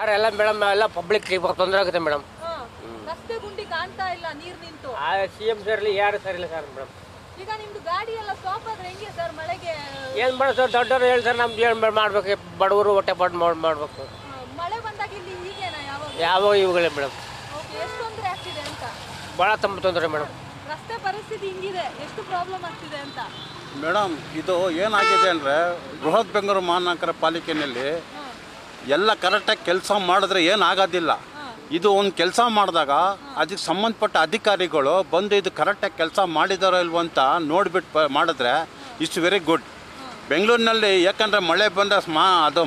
ಯಾರು ಎಲ್ಲ ಮೇಡಮ್ ಎಲ್ಲ ಪಬ್ಲಿಕ್ ತೊಂದರೆ ಆಗುತ್ತೆ ಮೇಡಮ್. ರಸ್ತೆ ಗುಂಡಿ ಕಾಣ್ತಾ ಇಲ್ಲ, ನೀರು ನಿಂತು. CM ಸರ್ ಇಲ್ಲ, ಯಾರು ಸರ್ ಇಲ್ಲ ಸರ್ ಮೇಡಮ್. ಈಗ ನಿಮ್ದು ಗಾಡಿ ಎಲ್ಲ ಸ್ಟಾಪ್ ಆದ್ರೆ ಹೆಂಗೆ ಸರ್ ಮಳೆಗೆ? ಏನು ಮಾಡೋದು ಸರ್, ದೊಡ್ಡವರು ಹೇಳಿ ಸರ್, ನಮ್ದು ಏನು ಮಾಡ್ಬೇಕು, ಬಡವರು ಹೊಟ್ಟೆ ಪಾಡು ಮಾಡಬೇಕು. ಮಳೆ ಬಂದಾಗ ಇಲ್ಲಿ ಹೀಗೇನಾ ಯಾವಾಗ ಇವುಗಳೇ ಮೇಡಮ್. ಎಷ್ಟು ತೊಂದರೆ ಆಗ್ತಿದೆ ಅಂತ? ಭಾಳ ತೊಂದರೆ ಮೇಡಮ್. ರಸ್ತೆ ಪರಿಸ್ಥಿತಿ ಹಿಂಗಿದೆ, ಎಷ್ಟು ಪ್ರಾಬ್ಲಮ್ ಆಗ್ತಿದೆ ಅಂತ ಮೇಡಮ್. ಇದು ಏನಾಗಿದೆ ಅಂದರೆ ಬೃಹತ್ ಬೆಂಗಳೂರು ಮಹಾನಗರ ಪಾಲಿಕೆಯಲ್ಲಿ ಎಲ್ಲ ಕರೆಕ್ಟಾಗಿ ಕೆಲಸ ಮಾಡಿದ್ರೆ ಏನಾಗೋದಿಲ್ಲ. ಇದು ಒಂದು ಕೆಲಸ ಮಾಡಿದಾಗ ಅದಕ್ಕೆ ಸಂಬಂಧಪಟ್ಟ ಅಧಿಕಾರಿಗಳು ಬಂದು ಇದು ಕರೆಕ್ಟಾಗಿ ಕೆಲಸ ಮಾಡಿದಾರೋ ಇಲ್ವೋ ಅಂತ ನೋಡಿಬಿಟ್ಟು ಮಾಡಿದ್ರೆ ಇಟ್ಸ್ ವೆರಿ ಗುಡ್. ಬೆಂಗಳೂರಿನಲ್ಲಿ ಯಾಕಂದರೆ ಮಳೆ ಬಂದ ಅದು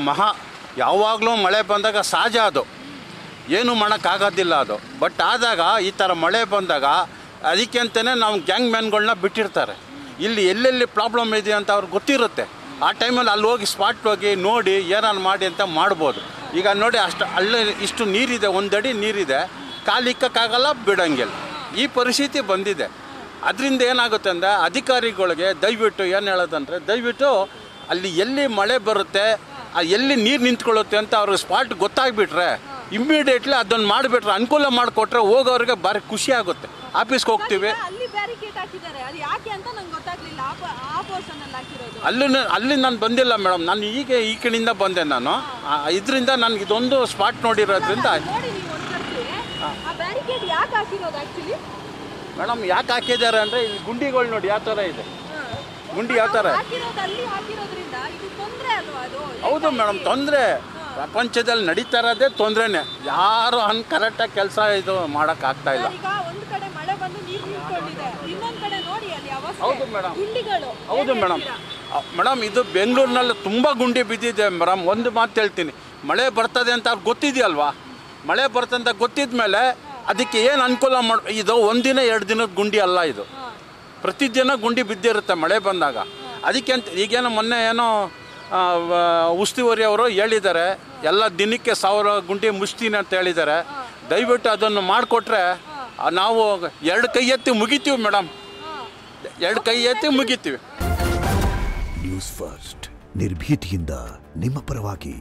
ಯಾವಾಗಲೂ ಮಳೆ ಬಂದಾಗ ಸಹಜ, ಅದು ಏನೂ ಮಾಡೋಕ್ಕಾಗೋದಿಲ್ಲ ಅದು. ಬಟ್ ಆದಾಗ ಈ ಥರ ಮಳೆ ಬಂದಾಗ ಅದಕ್ಕೆ ಅಂತಲೇ ನಾವು ಗ್ಯಾಂಗ್ ಮ್ಯಾನ್ಗಳನ್ನ ಬಿಟ್ಟಿರ್ತಾರೆ. ಇಲ್ಲಿ ಎಲ್ಲೆಲ್ಲಿ ಪ್ರಾಬ್ಲಮ್ ಇದೆ ಅಂತ ಅವ್ರಿಗೆ ಗೊತ್ತಿರುತ್ತೆ. ಆ ಟೈಮಲ್ಲಿ ಅಲ್ಲಿ ಹೋಗಿ ಸ್ಪಾಟ್ ಹೋಗಿ ನೋಡಿ ಏನಾರು ಮಾಡಿ ಅಂತ ಮಾಡ್ಬೋದು. ಈಗ ನೋಡಿ ಅಲ್ಲೇ ಇಷ್ಟು ನೀರಿದೆ, 1 ಅಡಿ ನೀರಿದೆ, ಕಾಲಿಕ್ಕಾಗಲ್ಲ, ಬಿಡೋಂಗಿಲ್ಲ, ಈ ಪರಿಸ್ಥಿತಿ ಬಂದಿದೆ. ಅದರಿಂದ ಏನಾಗುತ್ತೆ ಅಂದರೆ ಅಧಿಕಾರಿಗಳಿಗೆ ದಯವಿಟ್ಟು ಏನು ಹೇಳೋದಂದರೆ, ದಯವಿಟ್ಟು ಅಲ್ಲಿ ಎಲ್ಲಿ ಮಳೆ ಬರುತ್ತೆ, ಎಲ್ಲಿ ನೀರು ನಿಂತ್ಕೊಳ್ಳುತ್ತೆ ಅಂತ ಅವ್ರಿಗೆ ಸ್ಪಾಟ್ ಗೊತ್ತಾಗ್ಬಿಟ್ರೆ ಇಮ್ಮಿಡಿಯೇಟ್ಲಿ ಅದನ್ನು ಮಾಡಿಬಿಟ್ರೆ, ಅನುಕೂಲ ಮಾಡಿಕೊಟ್ರೆ ಹೋಗೋರಿಗೆ ಭಾರಿ ಖುಷಿ ಆಗುತ್ತೆ. ಆಫೀಸ್ಗೆ ಹೋಗ್ತೀವಿ, ಅಲ್ಲಿ ನಾನು ಬಂದಿಲ್ಲ ಮೇಡಮ್, ನಾನು ಈ ಕಡೆಯಿಂದ ಬಂದೆ. ನಾನು ಇದರಿಂದ ನನಗೆ ಇದೊಂದು ಸ್ಪಾಟ್ ನೋಡಿರೋದ್ರಿಂದ ಮೇಡಮ್ ಯಾಕೆ ಹಾಕಿದ್ದಾರೆ ಅಂದರೆ ಇಲ್ಲಿ ಗುಂಡಿಗಳು ನೋಡಿ ಯಾವ ಥರ ಇದೆ, ಗುಂಡಿ ಯಾವ ಥರ. ಹೌದು ಮೇಡಮ್, ತೊಂದರೆ ಪ್ರಪಂಚದಲ್ಲಿ ನಡೀತಾ ಇರೋದೇ ತೊಂದರೆನೇ. ಯಾರು ಕರೆಕ್ಟಾಗಿ ಕೆಲಸ ಇದು ಮಾಡೋಕ್ಕಾಗ್ತಾ ಇಲ್ಲ. ಹೌದು ಮೇಡಮ್, ಹೌದು ಮೇಡಮ್. ಮೇಡಮ್ ಇದು ಬೆಂಗಳೂರಿನಲ್ಲಿ ತುಂಬ ಗುಂಡಿ ಬಿದ್ದಿದೆ ಮೇಡಮ್. ಒಂದು ಮಾತು ಹೇಳ್ತೀನಿ, ಮಳೆ ಬರ್ತದೆ ಅಂತ ಅವ್ರಿಗೆ ಗೊತ್ತಿದೆಯಲ್ವಾ, ಮಳೆ ಬರ್ತದೆ ಅಂತ ಗೊತ್ತಿದ ಮೇಲೆ ಅದಕ್ಕೆ ಏನು ಅನುಕೂಲ ಇದು 1 ದಿನ 2 ದಿನದ ಗುಂಡಿ ಅಲ್ಲ, ಇದು ಪ್ರತಿದಿನ ಗುಂಡಿ ಬಿದ್ದಿರುತ್ತೆ ಮಳೆ ಬಂದಾಗ. ಅದಕ್ಕೆ ಅಂತ ಈಗೇನೋ ಮೊನ್ನೆ ಏನೋ ಉಸ್ತುವಾರಿ ಅವರು ಹೇಳಿದ್ದಾರೆ, ಎಲ್ಲ ದಿನಕ್ಕೆ 1000 ಗುಂಡಿ ಮುಚ್ತೀನಿ ಅಂತ ಹೇಳಿದ್ದಾರೆ. ದಯವಿಟ್ಟು ಅದನ್ನು ಮಾಡಿಕೊಟ್ರೆ ನಾವು 2 ಕೈ ಎತ್ತಿ ಮುಗಿತೀವಿ ಮೇಡಮ್, 2 ಕೈ ಎತ್ತಿ ಮುಗಿತೀವಿ. ನ್ಯೂಸ್ ಫಸ್ಟ್, ನಿರ್ಭೀತಿಯಿಂದ ನಿಮ್ಮ ಪರವಾಗಿ.